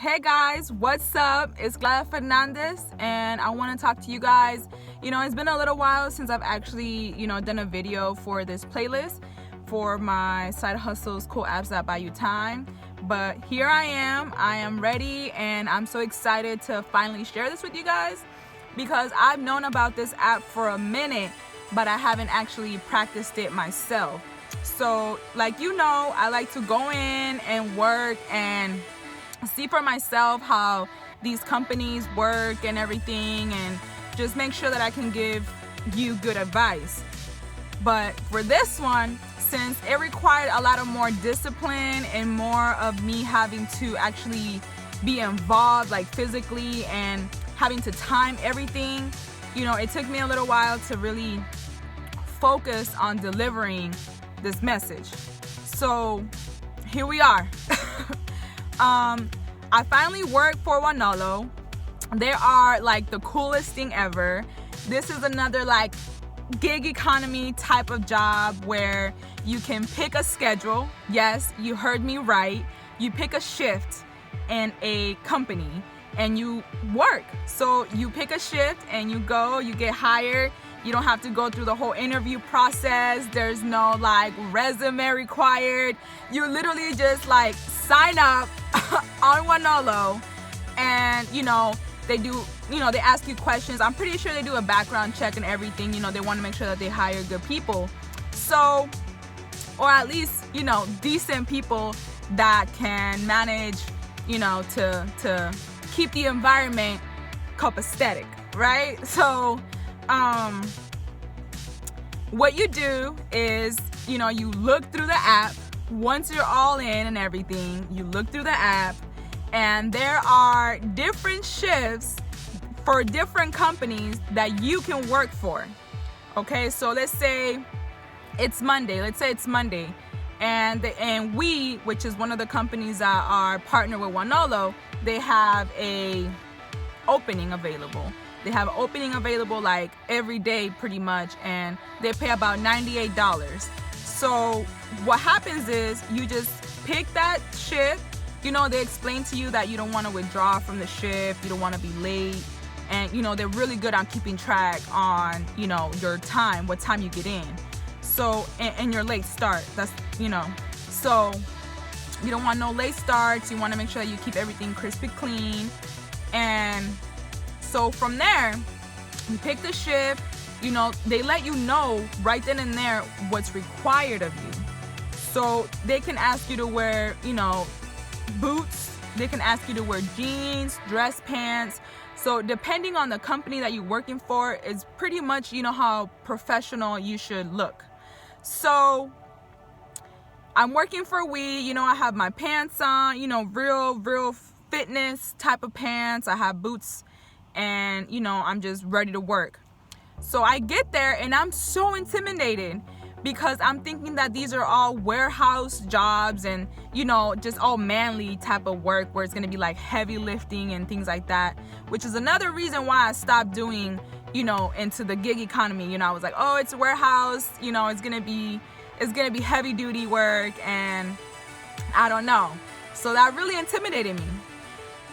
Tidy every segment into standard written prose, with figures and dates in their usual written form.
Hey guys, what's up? It's Glad Fernandez, and I want to talk to you guys. It's been a little while since I've actually, done a video for this playlist for my side hustles, cool apps that buy you time. But here I am ready, and I'm so excited to finally share this with you guys because I've known about this app for a minute, but I haven't actually practiced it myself. So, I like to go in and work and see for myself how these companies work and everything, and just make sure that I can give you good advice. But for this one, since it required a lot of more discipline and more of me having to actually be involved, like physically, and having to time everything, it took me a little while to really focus on delivering this message. So here we are. I finally work for Wonolo. They are like the coolest thing ever. This is another like gig economy type of job where you can pick a schedule. Yes, you heard me right. You pick a shift in a company and you work. So you pick a shift and you go, you get hired. You don't have to go through the whole interview process. There's no like resume required. You literally just like sign up on Wonolo, and they do, they ask you questions. I'm pretty sure they do a background check and everything. They want to make sure that they hire good people. So, or at least, decent people that can manage, to keep the environment copacetic, right? So, what you do is, you look through the app. Once you're all in and everything, you look through the app, and there are different shifts for different companies that you can work for. Okay, so let's say it's Monday. And we, which is one of the companies that are partnered with Wonolo, they have a opening available. They have an opening available like every day pretty much, and they pay about $98. So what happens is you just pick that shift. They explain to you that you don't want to withdraw from the shift, you don't want to be late, and they're really good on keeping track on your time, what time you get in. So and your late start, that's so you don't want no late starts. You want to make sure that you keep everything crispy clean. And so from there, you pick the shift. They let you know right then and there what's required of you. So they can ask you to wear, boots. They can ask you to wear jeans, dress pants. So depending on the company that you're working for, is pretty much, how professional you should look. So I'm working for We, I have my pants on, real fitness type of pants. I have boots, and, I'm just ready to work. So I get there and I'm so intimidated because I'm thinking that these are all warehouse jobs and, just all manly type of work where it's going to be like heavy lifting and things like that, which is another reason why I stopped doing, into the gig economy. I was like, oh, it's a warehouse, it's going to be heavy duty work, and I don't know. So that really intimidated me.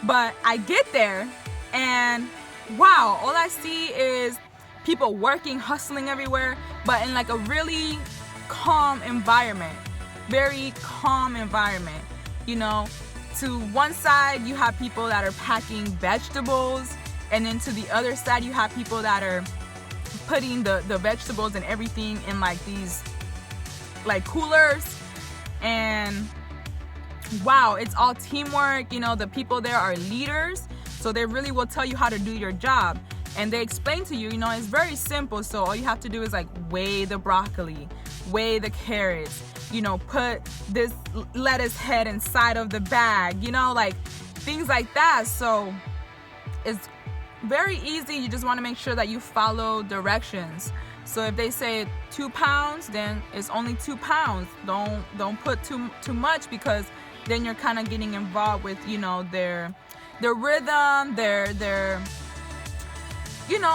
But I get there and wow, all I see is people working, hustling everywhere, but in like a really calm environment, very calm environment. To one side you have people that are packing vegetables, and then to the other side you have people that are putting the vegetables and everything in like these like coolers. And wow, it's all teamwork. The people there are leaders, so they really will tell you how to do your job. And they explain to you, it's very simple. So all you have to do is like weigh the broccoli, weigh the carrots, put this lettuce head inside of the bag, like things like that. So it's very easy. You just want to make sure that you follow directions. So if they say 2 pounds, then it's only 2 pounds. Don't put too much, because then you're kind of getting involved with, their rhythm, their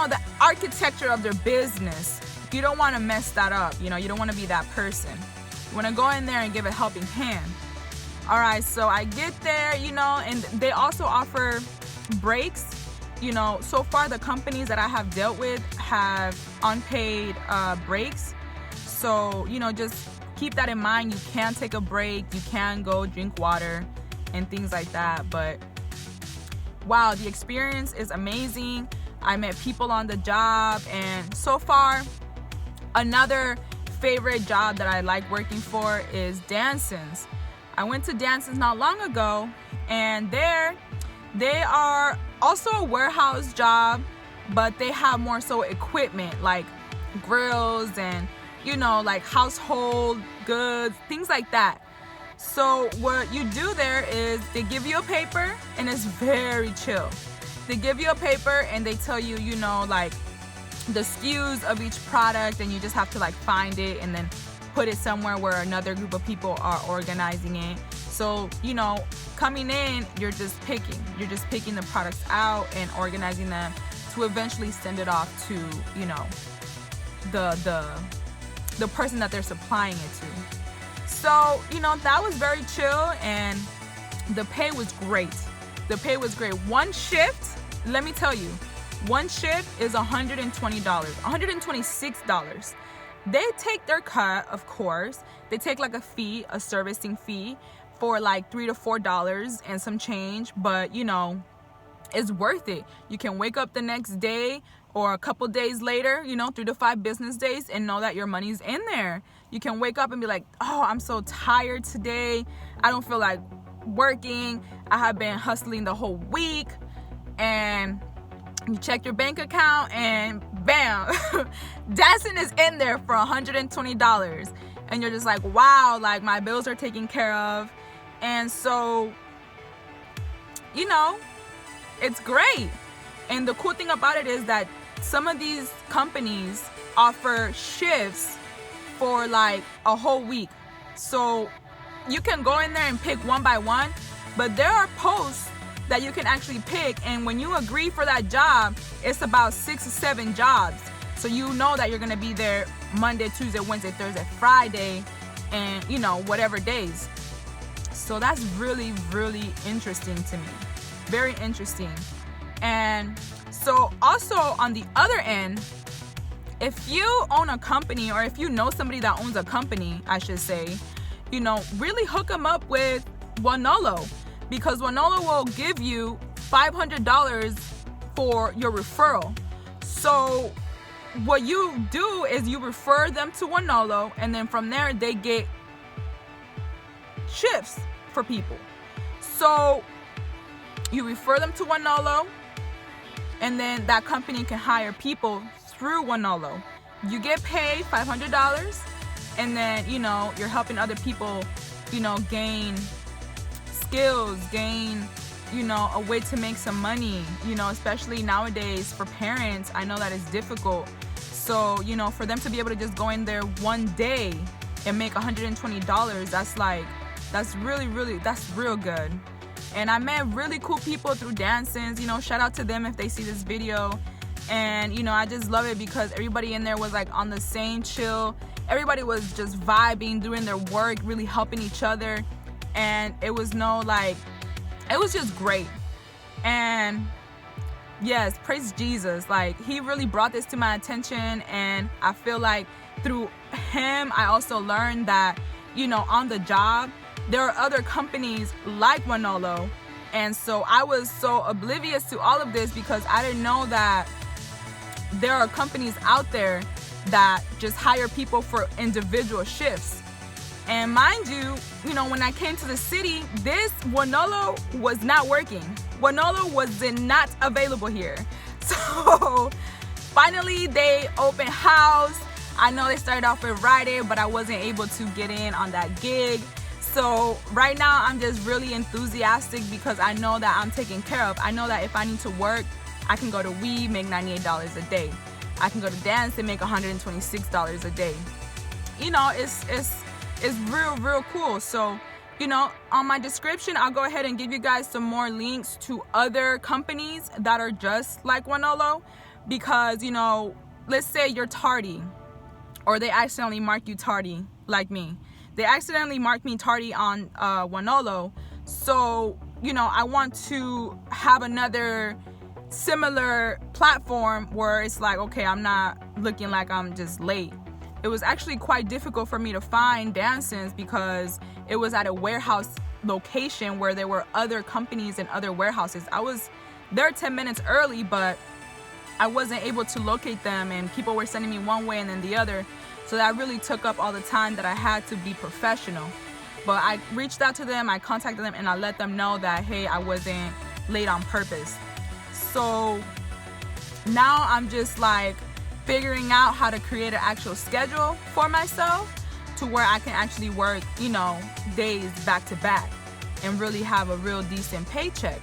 the architecture of their business. You don't want to mess that up. You don't want to be that person. You want to go in there and give a helping hand. All right, so I get there, you know, and they also offer breaks. You know, so far the companies that I have dealt with have unpaid breaks. So, you know, just keep that in mind. You can take a break, you can go drink water and things like that. But wow, the experience is amazing. I met people on the job, and so far, another favorite job that I like working for is Danson's. I went to Danson's not long ago, and they are also a warehouse job, but they have more so equipment like grills and, you know, like household goods, things like that. So what you do there is they give you a paper, and it's very chill. They give you a paper and they tell you, you know, like the SKUs of each product, and you just have to like find it and then put it somewhere where another group of people are organizing it. So, you know, coming in, you're just picking the products out and organizing them to eventually send it off to, you know, the person that they're supplying it to. So, you know, that was very chill, and the pay was great. The pay was great. One shift, let me tell you, one shift is $120, $126. They take their cut, of course. They take like a fee, a servicing fee for like $3 to $4 and some change, but you know, it's worth it. You can wake up the next day or a couple days later, you know, 3 to 5 business days, and know that your money's in there. You can wake up and be like, oh, I'm so tired today. I don't feel like working. I have been hustling the whole week. And you check your bank account and bam, Danson is in there for $120. And you're just like, wow, like my bills are taken care of. And so, you know, it's great. And the cool thing about it is that some of these companies offer shifts for like a whole week. So you can go in there and pick one by one, but there are posts that you can actually pick, and when you agree for that job, it's about 6 or 7 jobs. So you know that you're gonna be there Monday, Tuesday, Wednesday, Thursday, Friday, and you know, whatever days. So that's really, really interesting to me. Very interesting. And so also on the other end, if you own a company, or if you know somebody that owns a company, I should say, you know, really hook them up with Wonolo, because Wonolo will give you $500 for your referral. So what you do is you refer them to Wonolo, and then from there they get shifts for people. So you refer them to Wonolo, and then that company can hire people through Wonolo. You get paid $500, and then, you know, you're helping other people, you know, gain skills, gain, you know, a way to make some money, you know, especially nowadays for parents. I know that it's difficult. So, you know, for them to be able to just go in there one day and make $120, that's really, really, that's real good. And I met really cool people through Danson's, you know, shout out to them if they see this video. And, you know, I just love it because everybody in there was like on the same chill. Everybody was just vibing, doing their work, really helping each other. And it was it was just great. And yes, praise Jesus. Like, he really brought this to my attention, and I feel like through him, I also learned that, you know, on the job, there are other companies like Wonolo. And so I was so oblivious to all of this because I didn't know that there are companies out there that just hire people for individual shifts. And mind you, you know, when I came to the city, this Wonolo was not working. Wonolo was not available here. So finally they opened house. I know they started off with Friday, but I wasn't able to get in on that gig. So right now I'm just really enthusiastic because I know that I'm taken care of. I know that if I need to work, I can go to Weave, make $98 a day. I can go to Dance and make $126 a day. You know, it's real cool. So, you know, on my description, I'll go ahead and give you guys some more links to other companies that are just like Wonolo, because, you know, let's say you're tardy or they accidentally mark you tardy like me. they accidentally marked me tardy on Wonolo. So, you know, I want to have another similar platform where it's like, okay, I'm not looking like I'm just late. It was actually quite difficult for me to find dancers because it was at a warehouse location where there were other companies and other warehouses. I was there 10 minutes early, but I wasn't able to locate them, and people were sending me one way and then the other. So that really took up all the time that I had to be professional. But I reached out to them, I contacted them, and I let them know that, hey, I wasn't late on purpose. So now I'm just like figuring out how to create an actual schedule for myself to where I can actually work, you know, days back to back and really have a real decent paycheck.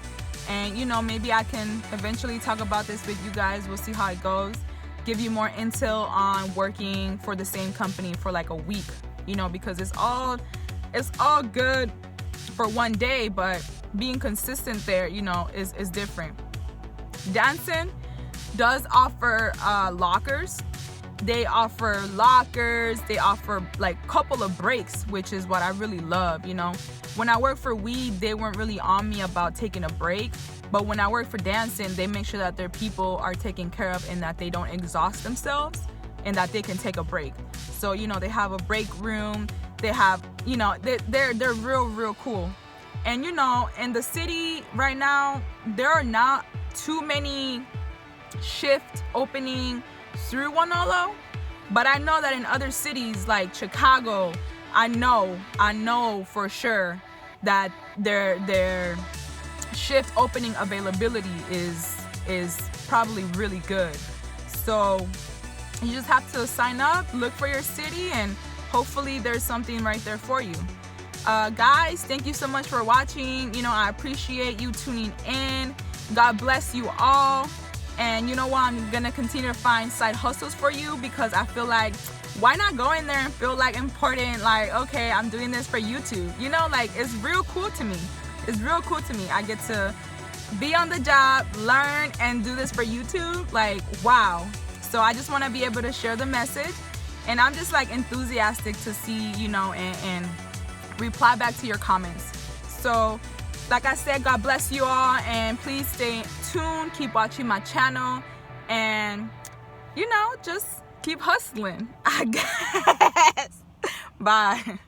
And, you know, maybe I can eventually talk about this with you guys. We'll see how it goes. Give you more intel on working for the same company for like a week, you know, because it's all good for one day, but being consistent there, you know, is different. Dancing does offer lockers. They offer lockers. They offer like a couple of breaks, which is what I really love, you know. When I worked for weed, they weren't really on me about taking a break. But when I work for dancing, they make sure that their people are taken care of and that they don't exhaust themselves and that they can take a break. So, you know, they have a break room. They have, you know, they're real cool. And, you know, in the city right now, there are not too many shift opening through Wonolo, but I know that in other cities like Chicago, I know for sure that their shift opening availability is probably really good. So you just have to sign up, look for your city, and hopefully there's something right there for you. Guys, thank you so much for watching. You know, I appreciate you tuning in. God bless you all. And you know what, I'm gonna continue to find side hustles for you, because I feel like, why not go in there and feel like important, like, okay, I'm doing this for YouTube, you know, like, it's real cool to me. It's real cool to me. I get to be on the job, learn, and do this for YouTube. Like, wow. So I just want to be able to share the message, and I'm just like enthusiastic to see, you know, and reply back to your comments. So like I said, God bless you all, and please stay tuned, keep watching my channel, and, you know, just keep hustling, I guess. Bye.